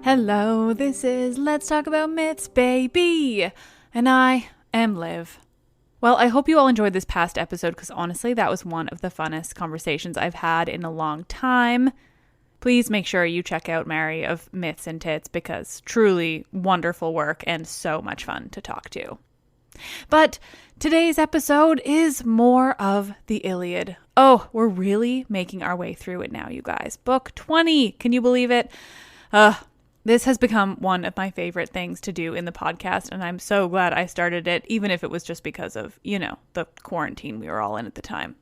Hello, this is Let's Talk About Myths, baby! And I am Liv. Well, I hope you all enjoyed this past episode because honestly, that was one of the funnest conversations I've had in a long time. Please make sure you check out Mary of Myths and Tits because truly wonderful work and so much fun to talk to. But today's episode is more of the Iliad. Oh, we're really making our way through it now, you guys. Book 20, can you believe it? This has become one of my favorite things to do in the podcast, and I'm so glad I started it, even if it was just because of, the quarantine we were all in at the time.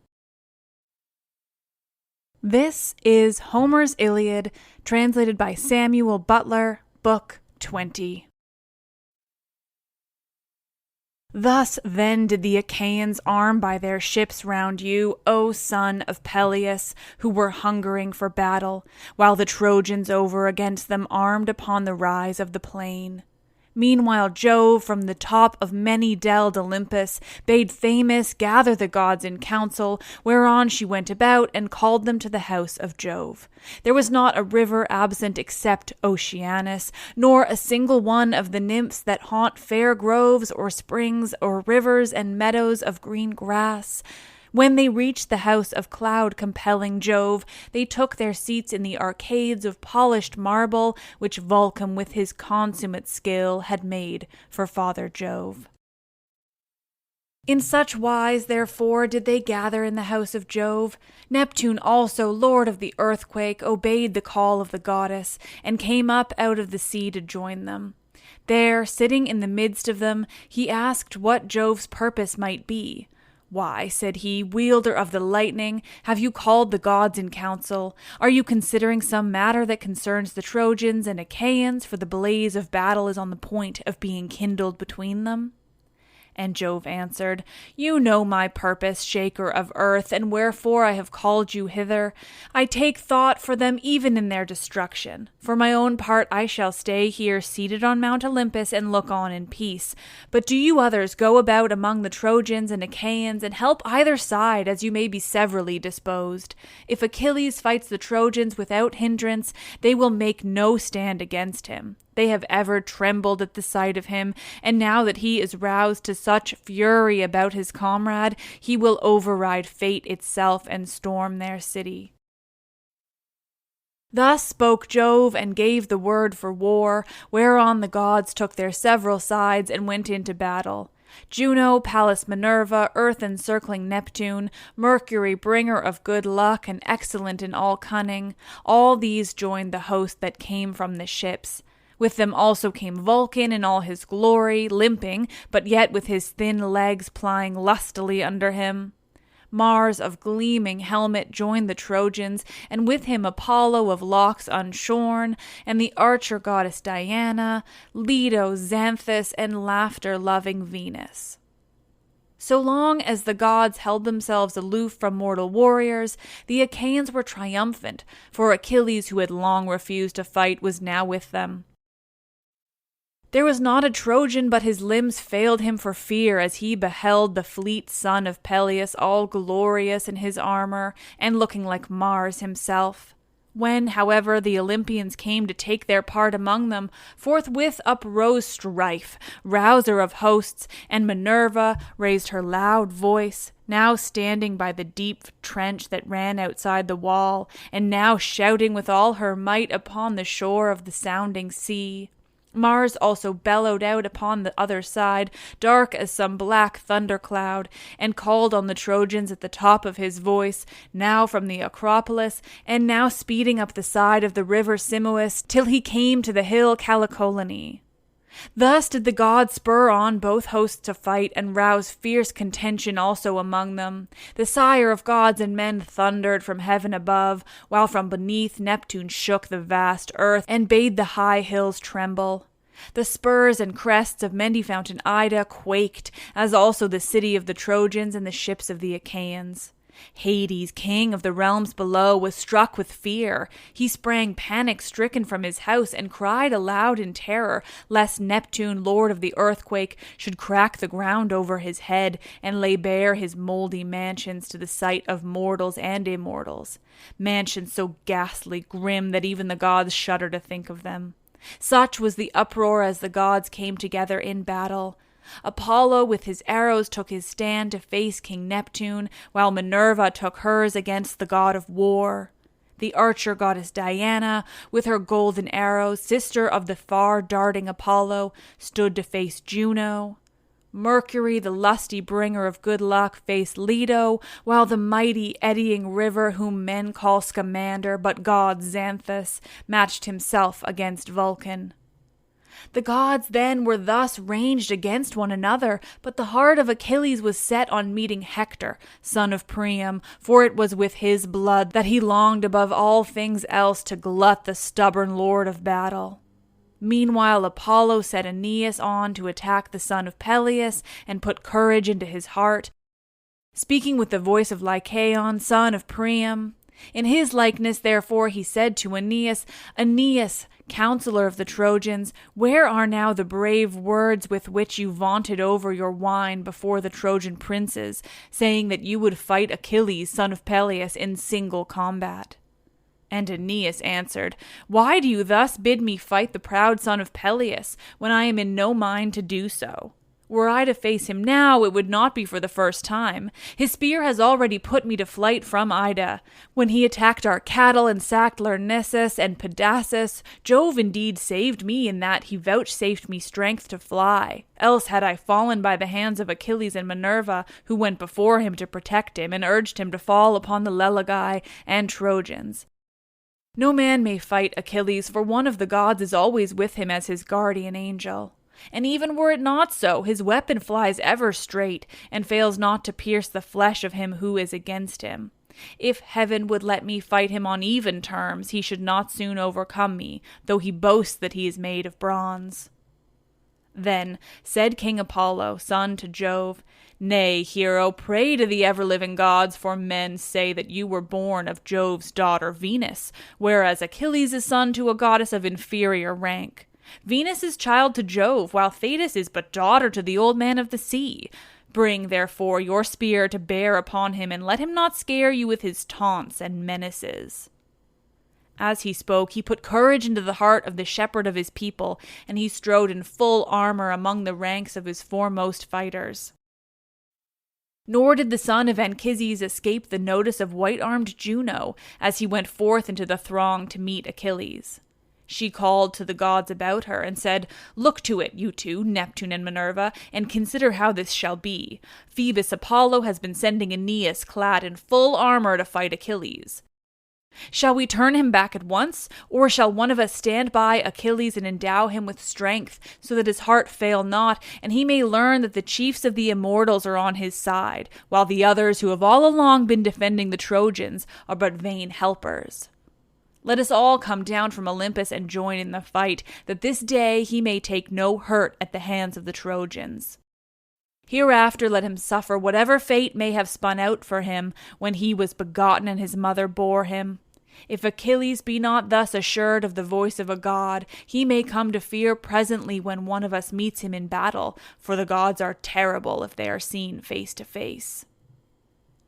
This is Homer's Iliad, translated by Samuel Butler, Book 20. Thus then did the Achaeans arm by their ships round you, O son of Peleus, who were hungering for battle, while the Trojans over against them armed upon the rise of the plain. Meanwhile Jove from the top of many-delled Olympus bade Themis gather the gods in council, whereon she went about and called them to the house of Jove. There was not a river absent except Oceanus, nor a single one of the nymphs that haunt fair groves or springs or rivers and meadows of green grass. When they reached the house of cloud-compelling Jove, they took their seats in the arcades of polished marble, which Vulcan with his consummate skill had made for Father Jove. In such wise, therefore, did they gather in the house of Jove. Neptune also, lord of the earthquake, obeyed the call of the goddess, and came up out of the sea to join them. There, sitting in the midst of them, he asked what Jove's purpose might be. Why, said he, wielder of the lightning, have you called the gods in council? Are you considering some matter that concerns the Trojans and Achaeans, for the blaze of battle is on the point of being kindled between them? And Jove answered, You know my purpose, shaker of earth, and wherefore I have called you hither. I take thought for them even in their destruction. For my own part I shall stay here seated on Mount Olympus and look on in peace. But do you others go about among the Trojans and Achaeans and help either side as you may be severally disposed. If Achilles fights the Trojans without hindrance, they will make no stand against him. They have ever trembled at the sight of him, and now that he is roused to such fury about his comrade, he will override fate itself and storm their city. Thus spoke Jove and gave the word for war, whereon the gods took their several sides and went into battle. Juno, Pallas Minerva, earth-encircling Neptune, Mercury, bringer of good luck and excellent in all cunning, all these joined the host that came from the ships. With them also came Vulcan in all his glory, limping, but yet with his thin legs plying lustily under him. Mars of gleaming helmet joined the Trojans, and with him Apollo of locks unshorn, and the archer goddess Diana, Leto, Xanthus, and laughter-loving Venus. So long as the gods held themselves aloof from mortal warriors, the Achaeans were triumphant, for Achilles, who had long refused to fight, was now with them. There was not a Trojan but his limbs failed him for fear as he beheld the fleet son of Peleus all glorious in his armor and looking like Mars himself. When, however, the Olympians came to take their part among them, forthwith uprose Strife, rouser of hosts, and Minerva raised her loud voice, now standing by the deep trench that ran outside the wall, and now shouting with all her might upon the shore of the sounding sea. Mars also bellowed out upon the other side, dark as some black thundercloud, and called on the Trojans at the top of his voice, now from the Acropolis, and now speeding up the side of the river Simois, till he came to the hill Calicolony. Thus did the gods spur on both hosts to fight, and rouse fierce contention also among them. The sire of gods and men thundered from heaven above, while from beneath Neptune shook the vast earth, and bade the high hills tremble. The spurs and crests of many-fountain Ida quaked, as also the city of the Trojans and the ships of the Achaeans. Hades, king of the realms below, was struck with fear. He sprang panic-stricken from his house and cried aloud in terror, lest Neptune, lord of the earthquake, should crack the ground over his head and lay bare his mouldy mansions to the sight of mortals and immortals, mansions so ghastly grim that even the gods shudder to think of them. Such was the uproar as the gods came together in battle. Apollo with his arrows took his stand to face King Neptune, while Minerva took hers against the god of war. The archer goddess Diana, with her golden arrows, sister of the far-darting Apollo, stood to face Juno. Mercury, the lusty bringer of good luck, faced Leto, while the mighty eddying river, whom men call Scamander, but god Xanthus, matched himself against Vulcan. The gods then were thus ranged against one another, but the heart of Achilles was set on meeting Hector, son of Priam, for it was with his blood that he longed above all things else to glut the stubborn lord of battle. Meanwhile Apollo set Aeneas on to attack the son of Peleus and put courage into his heart, speaking with the voice of Lycaon, son of Priam. In his likeness, therefore, he said to Aeneas, "Aeneas, counselor of the Trojans, where are now the brave words with which you vaunted over your wine before the Trojan princes, saying that you would fight Achilles, son of Peleus, in single combat?" And Aeneas answered, "Why do you thus bid me fight the proud son of Peleus, when I am in no mind to do so? Were I to face him now, it would not be for the first time. His spear has already put me to flight from Ida. When he attacked our cattle and sacked Lyrnessus and Pedasus, Jove indeed saved me in that he vouchsafed me strength to fly. Else had I fallen by the hands of Achilles and Minerva, who went before him to protect him and urged him to fall upon the Lelegai and Trojans. No man may fight Achilles, for one of the gods is always with him as his guardian angel. And even were it not so, his weapon flies ever straight, and fails not to pierce the flesh of him who is against him. If heaven would let me fight him on even terms, he should not soon overcome me, though he boasts that he is made of bronze." Then said King Apollo, son to Jove, "Nay, hero, pray to the ever-living gods, for men say that you were born of Jove's daughter Venus, whereas Achilles is son to a goddess of inferior rank. Venus is child to Jove, while Thetis is but daughter to the old man of the sea. Bring, therefore, your spear to bear upon him, and let him not scare you with his taunts and menaces." As he spoke, he put courage into the heart of the shepherd of his people, and he strode in full armor among the ranks of his foremost fighters. Nor did the son of Anchises escape the notice of white-armed Juno, as he went forth into the throng to meet Achilles. She called to the gods about her and said, "Look to it, you two, Neptune and Minerva, and consider how this shall be. Phoebus Apollo has been sending Aeneas clad in full armor to fight Achilles. Shall we turn him back at once, or shall one of us stand by Achilles and endow him with strength, so that his heart fail not, and he may learn that the chiefs of the immortals are on his side, while the others who have all along been defending the Trojans are but vain helpers? Let us all come down from Olympus and join in the fight, that this day he may take no hurt at the hands of the Trojans. Hereafter let him suffer whatever fate may have spun out for him when he was begotten and his mother bore him. If Achilles be not thus assured of the voice of a god, he may come to fear presently when one of us meets him in battle, for the gods are terrible if they are seen face to face."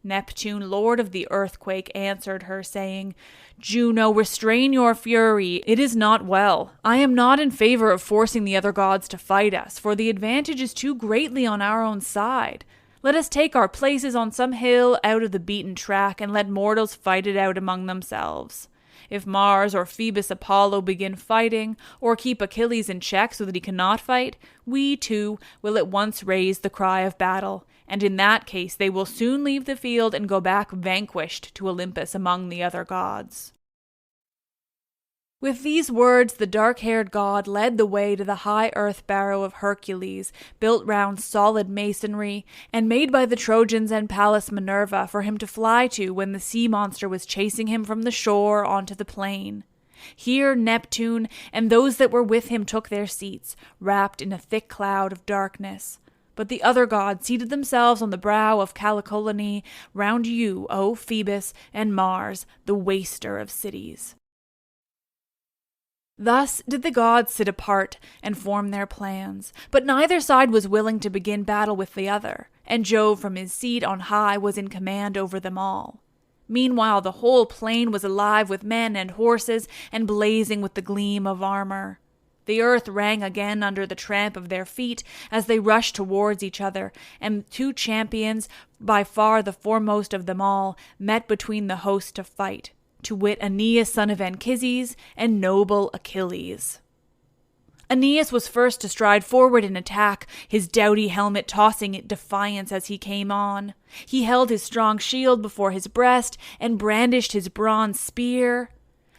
Neptune, lord of the earthquake, answered her, saying, "Juno, restrain your fury. It is not well. I am not in favor of forcing the other gods to fight us, for the advantage is too greatly on our own side. Let us take our places on some hill out of the beaten track, and let mortals fight it out among themselves. If Mars or Phoebus Apollo begin fighting, or keep Achilles in check so that he cannot fight, we, too, will at once raise the cry of battle, and in that case they will soon leave the field and go back vanquished to Olympus among the other gods." With these words, the dark-haired god led the way to the high earth barrow of Hercules, built round solid masonry, and made by the Trojans and Pallas Minerva for him to fly to when the sea monster was chasing him from the shore onto the plain. Here Neptune and those that were with him took their seats, wrapped in a thick cloud of darkness. But the other gods seated themselves on the brow of Calicolony round you, O Phoebus, and Mars, the waster of cities. Thus did the gods sit apart and form their plans, but neither side was willing to begin battle with the other, and Jove from his seat on high was in command over them all. Meanwhile the whole plain was alive with men and horses, and blazing with the gleam of armor. The earth rang again under the tramp of their feet as they rushed towards each other, and two champions, by far the foremost of them all, met between the hosts to fight, to wit Aeneas son of Anchises and noble Achilles. Aeneas was first to stride forward in attack, his doughty helmet tossing it defiance as he came on. He held his strong shield before his breast and brandished his bronze spear.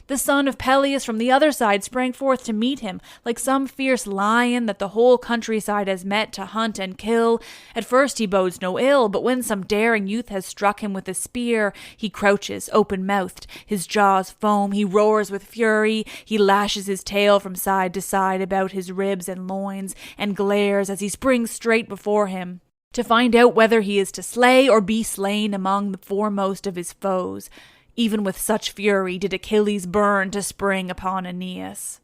The son of Peleus from the other side sprang forth to meet him, like some fierce lion that the whole countryside has met to hunt and kill. At first he bodes no ill, but when some daring youth has struck him with a spear, he crouches, open-mouthed, his jaws foam, he roars with fury, he lashes his tail from side to side about his ribs and loins, and glares as he springs straight before him, to find out whether he is to slay or be slain among the foremost of his foes. Even with such fury did Achilles burn to spring upon Aeneas.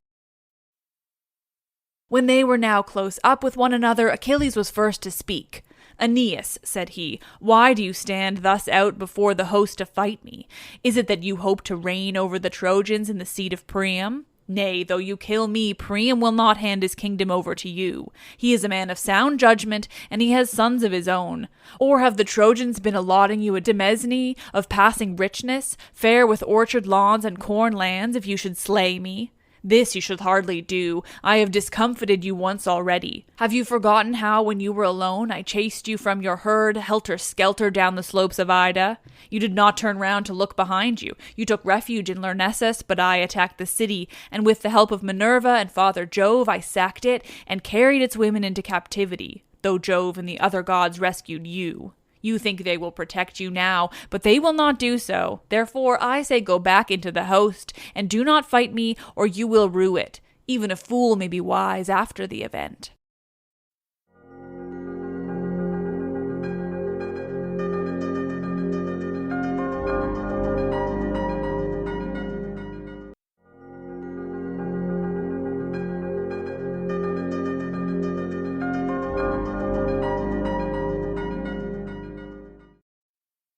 When they were now close up with one another, Achilles was first to speak. "Aeneas," said he, "why do you stand thus out before the host to fight me? Is it that you hope to reign over the Trojans in the seat of Priam? Nay, though you kill me, Priam will not hand his kingdom over to you. He is a man of sound judgment, and he has sons of his own. Or have the Trojans been allotting you a demesne of passing richness, fair with orchard lawns and corn lands, if you should slay me? This you should hardly do. I have discomfited you once already. Have you forgotten how, when you were alone, I chased you from your herd, helter-skelter down the slopes of Ida? You did not turn round to look behind you. You took refuge in Lyrnessus, but I attacked the city, and with the help of Minerva and Father Jove I sacked it, and carried its women into captivity, though Jove and the other gods rescued you. You think they will protect you now, but they will not do so. Therefore, I say go back into the host, and do not fight me, or you will rue it. Even a fool may be wise after the event."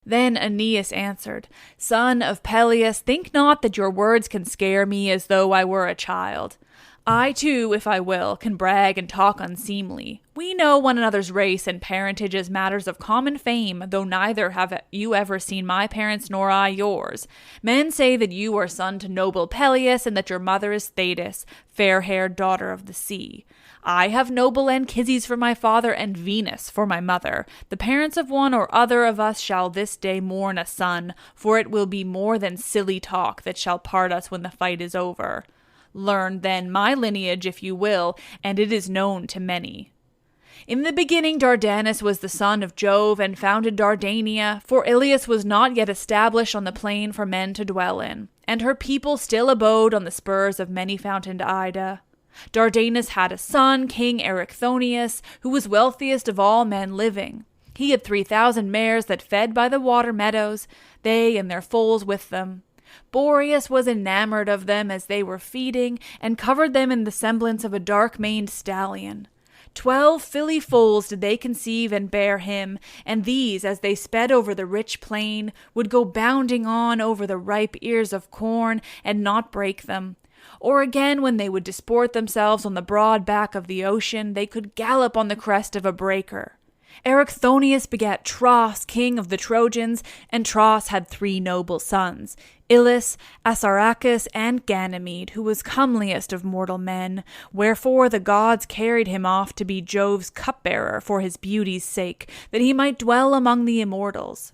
Then Aeneas answered, "Son of Peleus, think not that your words can scare me as though I were a child. I too, if I will, can brag and talk unseemly. We know one another's race and parentage as matters of common fame, though neither have you ever seen my parents nor I yours. Men say that you are son to noble Peleus, and that your mother is Thetis, fair-haired daughter of the sea. I have noble Anchises for my father and Venus for my mother. The parents of one or other of us shall this day mourn a son, for it will be more than silly talk that shall part us when the fight is over. Learn, then, my lineage, if you will, and it is known to many. In the beginning Dardanus was the son of Jove and founded Dardania, for Iliad was not yet established on the plain for men to dwell in, and her people still abode on the spurs of many-fountained Ida. Dardanus had a son, King Erichthonius, who was wealthiest of all men living. He had 3,000 mares that fed by the water meadows, they and their foals with them. Boreas was enamored of them as they were feeding, and covered them in the semblance of a dark-maned stallion. 12 filly foals did they conceive and bear him, and these, as they sped over the rich plain, would go bounding on over the ripe ears of corn, and not break them. Or again, when they would disport themselves on the broad back of the ocean, they could gallop on the crest of a breaker. Erichthonius begat Tros, king of the Trojans, and Tros had 3 noble sons, Ilus, Assaracus, and Ganymede, who was comeliest of mortal men, wherefore the gods carried him off to be Jove's cupbearer for his beauty's sake, that he might dwell among the immortals.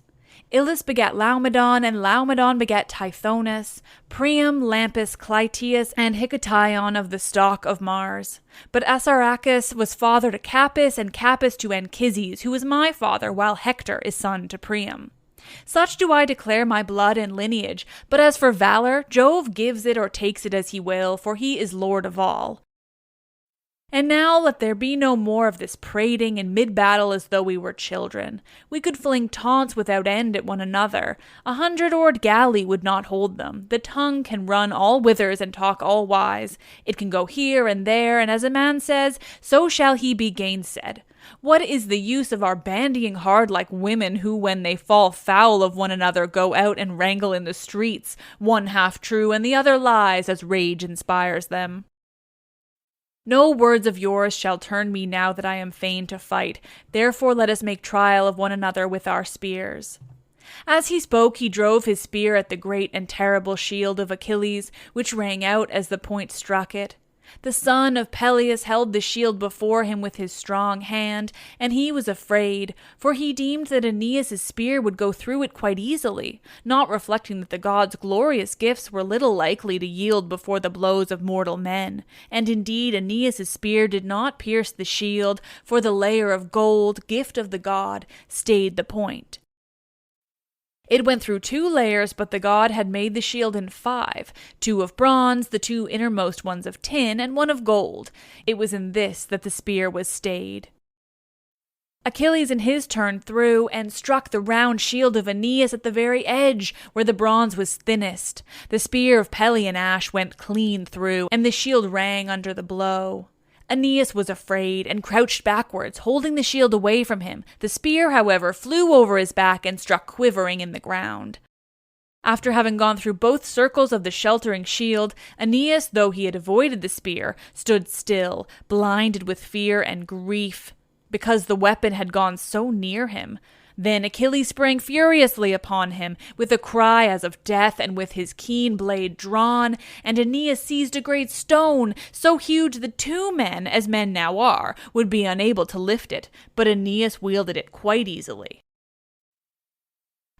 Ilus begat Laomedon, and Laomedon begat Tithonus, Priam, Lampus, Clytius, and Hicetaon of the stock of Mars. But Assaracus was father to Capys, and Capys to Anchises, who was my father, while Hector is son to Priam. Such do I declare my blood and lineage, but as for valor, Jove gives it or takes it as he will, for he is lord of all. And now let there be no more of this prating in mid-battle as though we were children. We could fling taunts without end at one another. 100-oared galley would not hold them. The tongue can run all whithers and talk all wise. It can go here and there, and as a man says, so shall he be gainsaid. What is the use of our bandying hard like women who, when they fall foul of one another, go out and wrangle in the streets, one half true and the other lies, as rage inspires them? No words of yours shall turn me now that I am fain to fight. Therefore let us make trial of one another with our spears. As he spoke, he drove his spear at the great and terrible shield of Achilles, which rang out as the point struck it. The son of Peleus held the shield before him with his strong hand, and he was afraid, for he deemed that Aeneas' spear would go through it quite easily, not reflecting that the gods' glorious gifts were little likely to yield before the blows of mortal men. And indeed Aeneas' spear did not pierce the shield, for the layer of gold, gift of the god, stayed the point. It went through 2 layers, but the god had made the shield in 5, 2 of bronze, the 2 innermost ones of tin, and 1 of gold. It was in this that the spear was stayed. Achilles in his turn threw, and struck the round shield of Aeneas at the very edge, where the bronze was thinnest. The spear of Pelion ash went clean through, and the shield rang under the blow. Aeneas was afraid, and crouched backwards, holding the shield away from him. The spear, however, flew over his back and struck quivering in the ground. After having gone through both circles of the sheltering shield, Aeneas, though he had avoided the spear, stood still, blinded with fear and grief, because the weapon had gone so near him. Then Achilles sprang furiously upon him, with a cry as of death, and with his keen blade drawn, and Aeneas seized a great stone, so huge that 2 men, as men now are, would be unable to lift it, but Aeneas wielded it quite easily.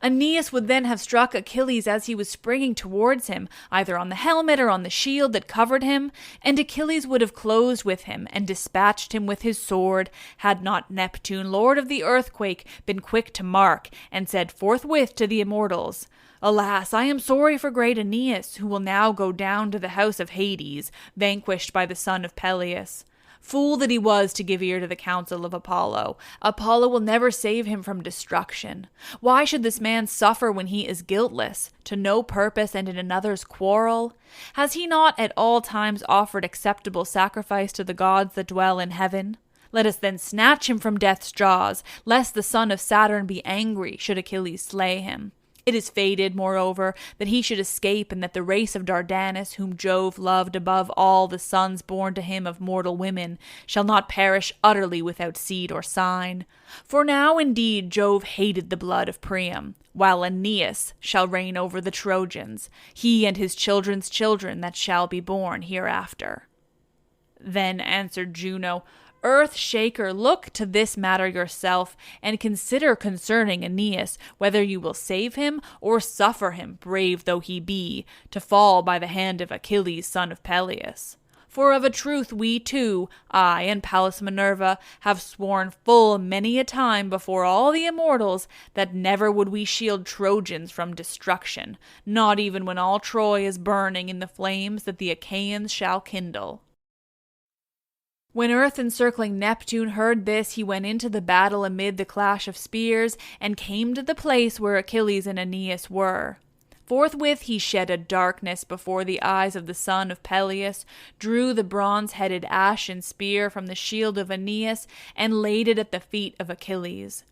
Aeneas would then have struck Achilles as he was springing towards him, either on the helmet or on the shield that covered him, and Achilles would have closed with him and dispatched him with his sword, had not Neptune, lord of the earthquake, been quick to mark, and said forthwith to the immortals, "Alas, I am sorry for great Aeneas, who will now go down to the house of Hades, vanquished by the son of Peleus. Fool that he was to give ear to the counsel of Apollo. Apollo will never save him from destruction. Why should this man suffer when he is guiltless, to no purpose and in another's quarrel? Has he not at all times offered acceptable sacrifice to the gods that dwell in heaven? Let us then snatch him from death's jaws, lest the son of Saturn be angry should Achilles slay him. It is fated, moreover, that he should escape, and that the race of Dardanus, whom Jove loved above all the sons born to him of mortal women, shall not perish utterly without seed or sign. For now indeed Jove hated the blood of Priam, while Aeneas shall reign over the Trojans, he and his children's children that shall be born hereafter." Then answered Juno, "Earth-shaker, look to this matter yourself, and consider concerning Aeneas, whether you will save him, or suffer him, brave though he be, to fall by the hand of Achilles, son of Peleus. For of a truth we two, I and Pallas Minerva, have sworn full many a time before all the immortals that never would we shield Trojans from destruction, not even when all Troy is burning in the flames that the Achaeans shall kindle." When earth-encircling Neptune heard this, he went into the battle amid the clash of spears, and came to the place where Achilles and Aeneas were. Forthwith he shed a darkness before the eyes of the son of Peleus, drew the bronze-headed ashen spear from the shield of Aeneas, and laid it at the feet of Achilles.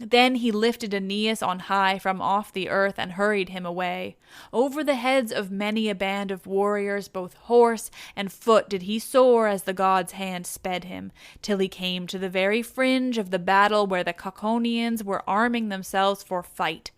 Then he lifted Aeneas on high from off the earth and hurried him away. Over the heads of many a band of warriors, both horse and foot, did he soar as the god's hand sped him, till he came to the very fringe of the battle where the Cauconians were arming themselves for fight.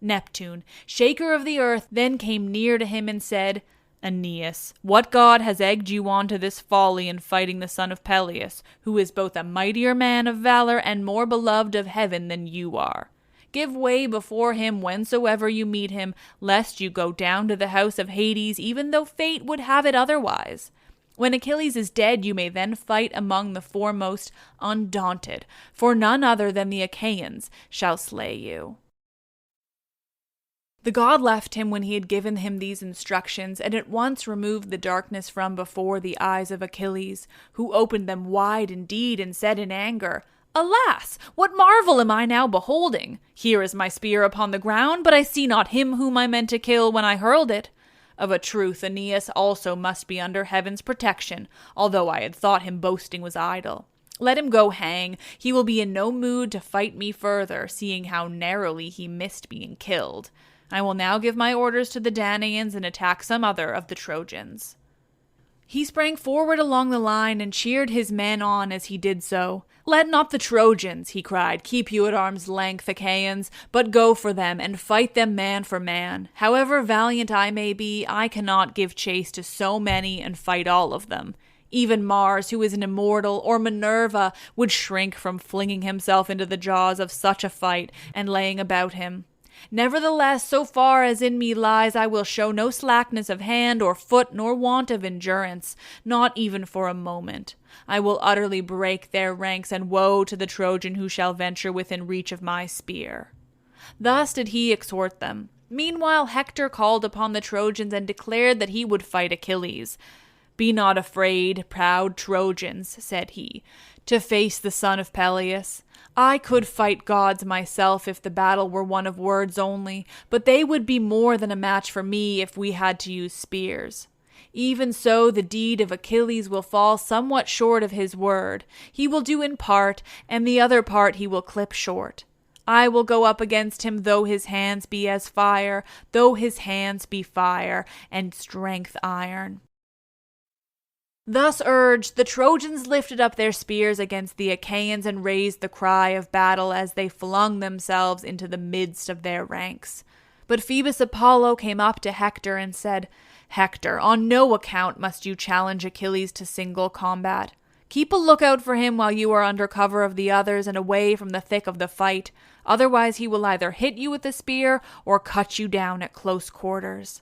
Neptune, shaker of the earth, then came near to him and said, "Aeneas, what god has egged you on to this folly in fighting the son of Peleus, who is both a mightier man of valor and more beloved of heaven than you are? Give way before him whensoever you meet him, lest you go down to the house of Hades, even though fate would have it otherwise. When Achilles is dead, you may then fight among the foremost undaunted, for none other than the Achaeans shall slay you." The god left him when he had given him these instructions, and at once removed the darkness from before the eyes of Achilles, who opened them wide indeed, and said in anger, "Alas, what marvel am I now beholding? Here is my spear upon the ground, but I see not him whom I meant to kill when I hurled it. Of a truth, Aeneas also must be under heaven's protection, although I had thought him boasting was idle. Let him go hang. He will be in no mood to fight me further, seeing how narrowly he missed being killed. I will now give my orders to the Danaans and attack some other of the Trojans." He sprang forward along the line and cheered his men on as he did so. "Let not the Trojans," he cried, "keep you at arm's length, Achaeans, but go for them and fight them man for man. However valiant I may be, I cannot give chase to so many and fight all of them. Even Mars, who is an immortal, or Minerva, would shrink from flinging himself into the jaws of such a fight and laying about him. Nevertheless, so far as in me lies, I will show no slackness of hand or foot nor want of endurance, not even for a moment. I will utterly break their ranks, and woe to the Trojan who shall venture within reach of my spear." Thus did he exhort them. Meanwhile Hector called upon the Trojans and declared that he would fight Achilles. "Be not afraid, proud Trojans," said he, "to face the son of Peleus. I could fight gods myself if the battle were one of words only, but they would be more than a match for me if we had to use spears. Even so, the deed of Achilles will fall somewhat short of his word. He will do in part, and the other part he will clip short. I will go up against him, though his hands be as fire, though his hands be fire, and strength iron." Thus urged, the Trojans lifted up their spears against the Achaeans and raised the cry of battle as they flung themselves into the midst of their ranks. But Phoebus Apollo came up to Hector and said, "Hector, on no account must you challenge Achilles to single combat. Keep a lookout for him while you are under cover of the others and away from the thick of the fight. Otherwise he will either hit you with the spear or cut you down at close quarters."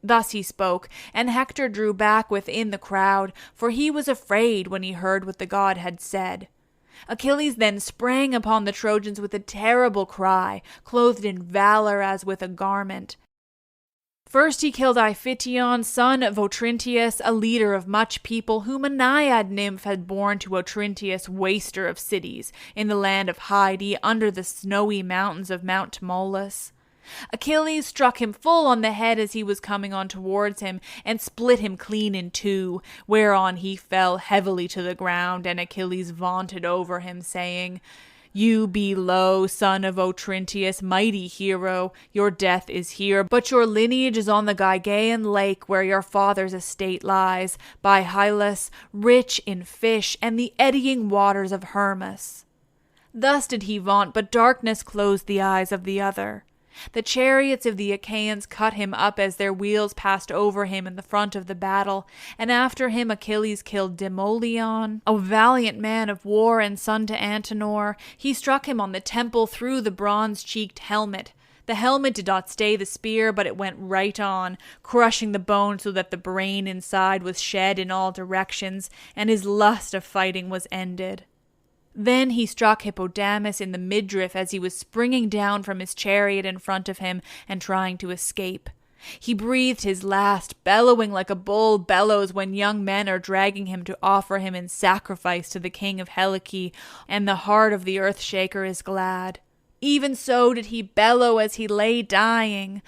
Thus he spoke, and Hector drew back within the crowd, for he was afraid when he heard what the god had said. Achilles then sprang upon the Trojans with a terrible cry, clothed in valor as with a garment. First he killed Iphition, son of Otrynteus, a leader of much people, whom a naiad nymph had borne to Otrynteus, waster of cities, in the land of Hyde, under the snowy mountains of Mount Tmolus. Achilles struck him full on the head as he was coming on towards him, and split him clean in two, whereon he fell heavily to the ground, and Achilles vaunted over him, saying, "You be low, son of Otrynteus, mighty hero. Your death is here, but your lineage is on the Gygaean lake, where your father's estate lies, by Hylas, rich in fish, and the eddying waters of Hermus." Thus did he vaunt, but darkness closed the eyes of the other. The chariots of the Achaeans cut him up as their wheels passed over him in the front of the battle, and after him Achilles killed Demoleon, a valiant man of war and son to Antenor. He struck him on the temple through the bronze-cheeked helmet. The helmet did not stay the spear, but it went right on, crushing the bone so that the brain inside was shed in all directions, and his lust of fighting was ended. Then he struck Hippodamus in the midriff as he was springing down from his chariot in front of him and trying to escape. He breathed his last, bellowing like a bull bellows when young men are dragging him to offer him in sacrifice to the king of Helice, and the heart of the earth-shaker is glad. Even so did he bellow as he lay dying.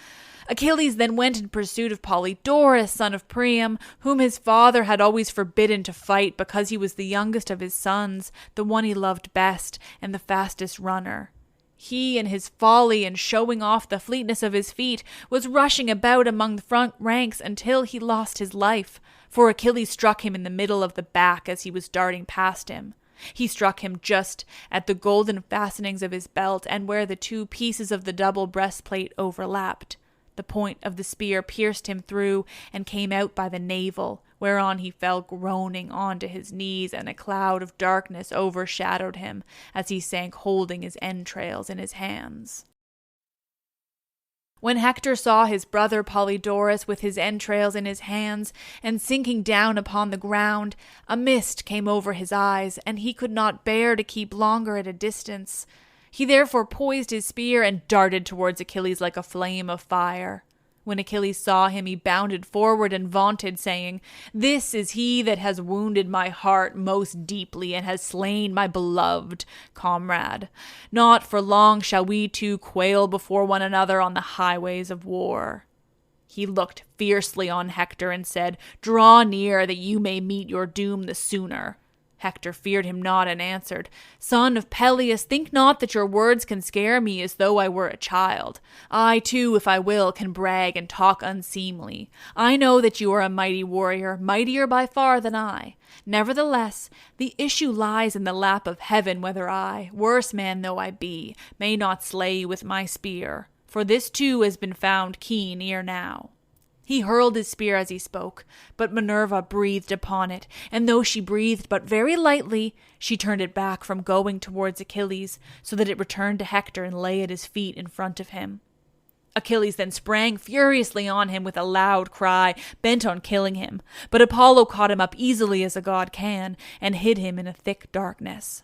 Achilles then went in pursuit of Polydorus, son of Priam, whom his father had always forbidden to fight because he was the youngest of his sons, the one he loved best, and the fastest runner. He, in his folly and showing off the fleetness of his feet, was rushing about among the front ranks until he lost his life, for Achilles struck him in the middle of the back as he was darting past him. He struck him just at the golden fastenings of his belt and where the two pieces of the double breastplate overlapped. The point of the spear pierced him through and came out by the navel, whereon he fell groaning onto his knees, and a cloud of darkness overshadowed him as he sank holding his entrails in his hands. When Hector saw his brother Polydorus with his entrails in his hands and sinking down upon the ground, a mist came over his eyes, and he could not bear to keep longer at a distance. He therefore poised his spear and darted towards Achilles like a flame of fire. When Achilles saw him, he bounded forward and vaunted, saying, "This is he that has wounded my heart most deeply and has slain my beloved comrade. Not for long shall we two quail before one another on the highways of war." He looked fiercely on Hector and said, "Draw near, that you may meet your doom the sooner." Hector feared him not and answered, "Son of Peleus, think not that your words can scare me as though I were a child. I too, if I will, can brag and talk unseemly. I know that you are a mighty warrior, mightier by far than I. Nevertheless, the issue lies in the lap of heaven, whether I, worse man though I be, may not slay you with my spear. For this too has been found keen ere now." He hurled his spear as he spoke, but Minerva breathed upon it, and though she breathed but very lightly, she turned it back from going towards Achilles, so that it returned to Hector and lay at his feet in front of him. Achilles then sprang furiously on him with a loud cry, bent on killing him, but Apollo caught him up easily as a god can, and hid him in a thick darkness.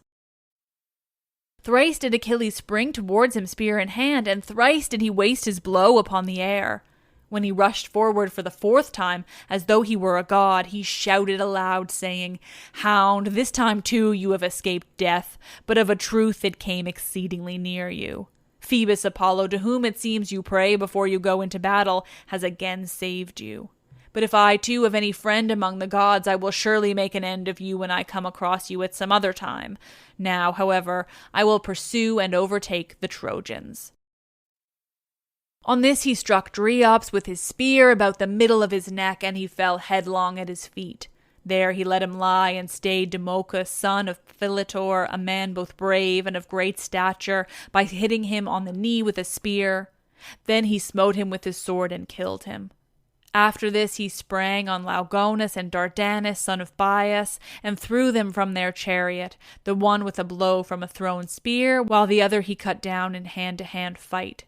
Thrice did Achilles spring towards him spear in hand, and thrice did he waste his blow upon the air. When he rushed forward for the fourth time, as though he were a god, he shouted aloud, saying, "Hound, this time too you have escaped death, but of a truth it came exceedingly near you. Phoebus Apollo, to whom it seems you pray before you go into battle, has again saved you. But if I too have any friend among the gods, I will surely make an end of you when I come across you at some other time. Now, however, I will pursue and overtake the Trojans." On this he struck Dryops with his spear about the middle of his neck, and he fell headlong at his feet. There he let him lie, and stayed Demouchus, son of Philetor, a man both brave and of great stature, by hitting him on the knee with a spear. Then he smote him with his sword and killed him. After this he sprang on Laugonus and Dardanus, son of Bias, and threw them from their chariot, the one with a blow from a thrown spear, while the other he cut down in hand-to-hand fight.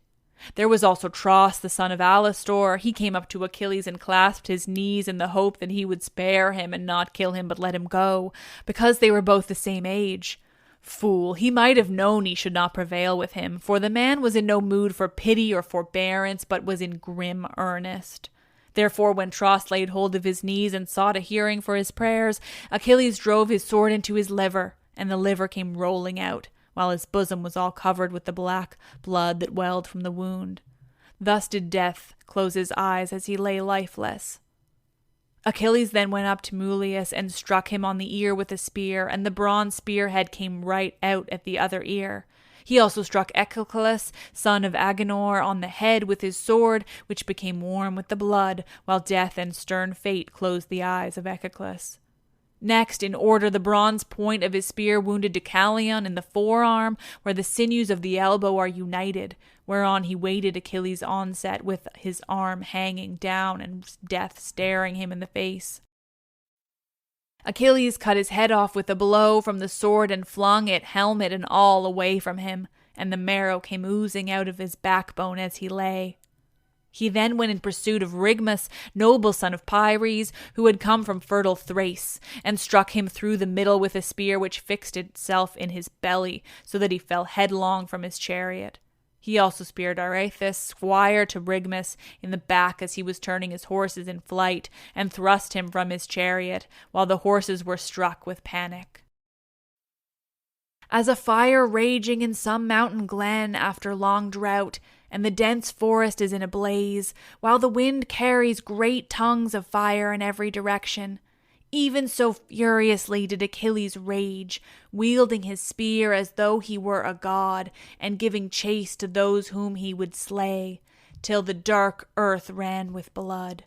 There was also Tros, the son of Alastor. He came up to Achilles and clasped his knees in the hope that he would spare him and not kill him but let him go, because they were both the same age. Fool, he might have known he should not prevail with him, for the man was in no mood for pity or forbearance, but was in grim earnest. Therefore, when Tros laid hold of his knees and sought a hearing for his prayers, Achilles drove his sword into his liver, and the liver came rolling out, while his bosom was all covered with the black blood that welled from the wound. Thus did death close his eyes as he lay lifeless. Achilles then went up to Mulius and struck him on the ear with a spear, and the bronze spearhead came right out at the other ear. He also struck Achilles, son of Agenor, on the head with his sword, which became warm with the blood, while death and stern fate closed the eyes of Achilles. Next, in order, the bronze point of his spear wounded Deucalion in the forearm, where the sinews of the elbow are united, whereon he waited Achilles' onset with his arm hanging down and death staring him in the face. Achilles cut his head off with a blow from the sword and flung it, helmet and all, away from him, and the marrow came oozing out of his backbone as he lay. He then went in pursuit of Rigmus, noble son of Pyres, who had come from fertile Thrace, and struck him through the middle with a spear which fixed itself in his belly, so that he fell headlong from his chariot. He also speared Areithus, squire to Rigmus, in the back as he was turning his horses in flight, and thrust him from his chariot, while the horses were struck with panic. As a fire raging in some mountain glen after long drought, and the dense forest is in a blaze, while the wind carries great tongues of fire in every direction, even so furiously did Achilles rage, wielding his spear as though he were a god, and giving chase to those whom he would slay, till the dark earth ran with blood.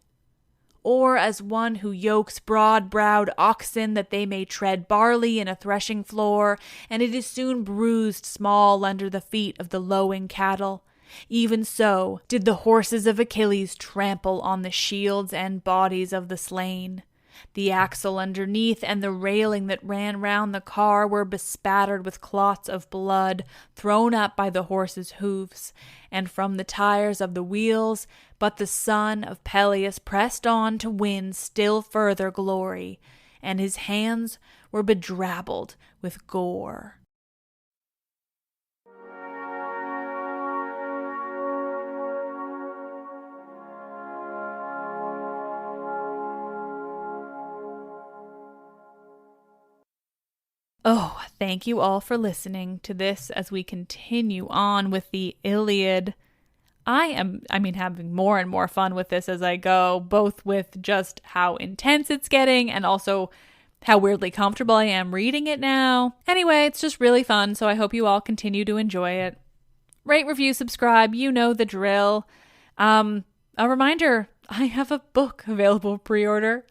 Or as one who yokes broad-browed oxen that they may tread barley in a threshing floor, and it is soon bruised small under the feet of the lowing cattle, even so did the horses of Achilles trample on the shields and bodies of the slain. The axle underneath and the railing that ran round the car were bespattered with clots of blood thrown up by the horses' hoofs, and from the tires of the wheels, but the son of Peleus pressed on to win still further glory, and his hands were bedrabbled with gore. thank you all for listening to this as we continue on with the Iliad. I am having more and more fun with this as I go, both with just how intense it's getting and also how weirdly comfortable I am reading it now. Anyway, it's just really fun, so I hope you all continue to enjoy it. Rate, review, subscribe, you know the drill. A reminder, I have a book available pre-order.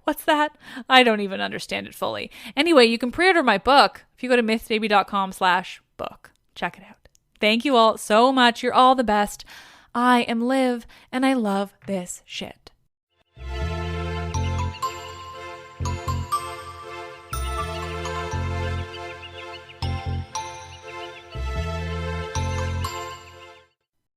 What's that? I don't even understand it fully. Anyway, you can pre-order my book if you go to mythbaby.com/book. Check it out. Thank you all so much. You're all the best. I am Liv, and I love this shit.